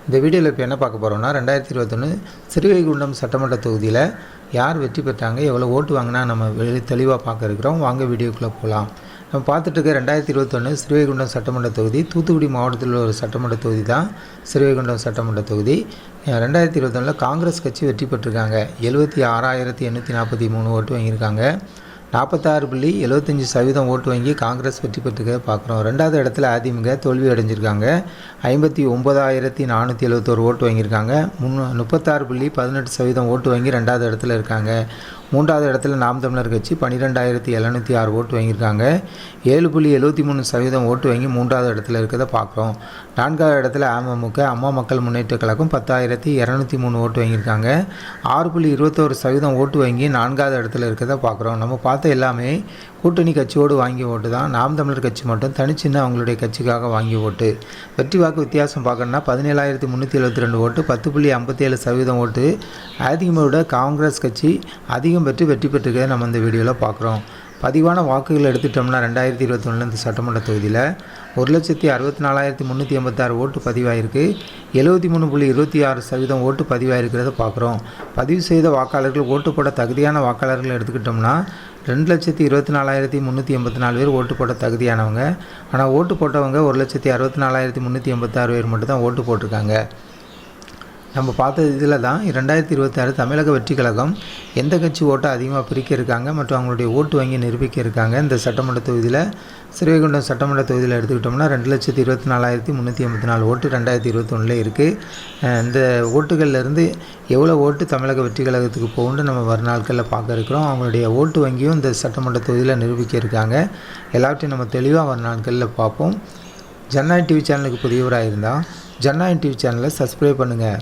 இந்த வீடியோவில் இப்போ என்ன பார்க்க போகிறோம்னா 2021 ஸ்ரீவைகுண்டம் சட்டமன்ற தொகுதியில் யார் வெற்றி பெற்றாங்க, எவ்வளோ ஓட்டு வாங்கினா நம்ம தெளிவாக பார்க்க இருக்கிறோம். வாங்க வீடியோக்குள்ளே போகலாம். நம்ம பார்த்துட்டு இருக்க 2021 ஸ்ரீவைகுண்டம் சட்டமன்ற தொகுதி தூத்துக்குடி மாவட்டத்தில் உள்ள ஒரு சட்டமன்ற தொகுதி தான் ஸ்ரீவைகுண்டம் சட்டமன்ற தொகுதி. 2021 காங்கிரஸ் கட்சி வெற்றி பெற்றிருக்காங்க. 76,843 ஓட்டு வாங்கியிருக்காங்க. 46.75% ஓட்டு வாங்கி காங்கிரஸ் வெற்றி பெற்றுக்க பார்க்குறோம். ரெண்டாவது இடத்துல அதிமுக தோல்வி அடைஞ்சிருக்காங்க. 59,471 ஓட்டு வாங்கியிருக்காங்க. 36.18% ஓட்டு வாங்கி ரெண்டாவது இடத்துல இருக்காங்க. மூன்றாவது இடத்துல நாம் தமிழர் கட்சி 12,706 ஓட்டு வாங்கியிருக்காங்க. 7.73% ஓட்டு வாங்கி மூன்றாவது இடத்துல இருக்கிறத பார்க்குறோம். நான்காவது இடத்துல அமமுக அம்மா மக்கள் முன்னேற்ற கழகம் 10,203 ஓட்டு வாங்கியிருக்காங்க. 6.21% ஓட்டு வாங்கி நான்காவது இடத்துல இருக்கிறத பார்க்குறோம். நம்ம பார்த்த எல்லாமே கூட்டணி கட்சியோடு வாங்கி ஓட்டு தான். நாம் தமிழர் கட்சி மட்டும் தனிச்சின்ன அவங்களுடைய கட்சிக்காக வாங்கி ஓட்டு. வெற்றி வாக்கு வித்தியாசம் பார்க்கணுன்னா 17,372 ஓட்டு, 10.57% ஓட்டு. அதிமுக காங்கிரஸ் கட்சி அதிகம் பெற்று வெற்றி பெற்றிருக்கிறத நம்ம இந்த வீடியோவில் பார்க்குறோம். பதிவான வாக்குகள் எடுத்துட்டோம்னா 2021 இந்த சட்டமன்ற தொகுதியில் 1,64,386 ஓட்டு பதிவாயிருக்கு. 73.26% ஓட்டு பதிவாயிருக்கிறத பார்க்குறோம். பதிவு செய்த வாக்காளர்கள் ஓட்டு போட தகுதியான வாக்காளர்கள் எடுத்துக்கிட்டோம்னா 2,24,384 பேர் ஓட்டு போட தகுதியானவங்க. ஆனால் ஓட்டு போட்டவங்க 1,64,386 பேர் மட்டும்தான் ஓட்டு போட்டிருக்காங்க. நம்ம பார்த்தது இதில் தான் 2026 தமிழக வெற்றி கழகம் எந்த கட்சி ஓட்டை அதிகமாக பிரிக்க இருக்காங்க மற்றும் அவங்களுடைய ஓட்டு வங்கி நிரூபிக்க இருக்காங்க. இந்த சட்டமன்ற தொகுதியில் ஸ்ரீவைகுண்டம் சட்டமன்ற தொகுதியில் எடுத்துக்கிட்டோம்னா 2,24,384 ஓட்டு 2021 இருக்குது. இந்த ஓட்டுகள்லேருந்து எவ்வளோ ஓட்டு தமிழக வெற்றி கழகத்துக்கு போகும்னு நம்ம வரும் நாட்களில் பார்க்க இருக்கிறோம். அவங்களுடைய ஓட்டு வங்கியும் இந்த சட்டமன்ற தொகுதியில் நிரூபிக்க இருக்காங்க. எல்லாவற்றையும் நம்ம தெளிவாக வரும் நாட்களில் பார்ப்போம். ஜனநாயகம் டிவி சேனலுக்கு புதியவராக இருந்தால் ஜனநாயகம் டிவி சேனலை சப்ஸ்கிரைப் பண்ணுங்கள்.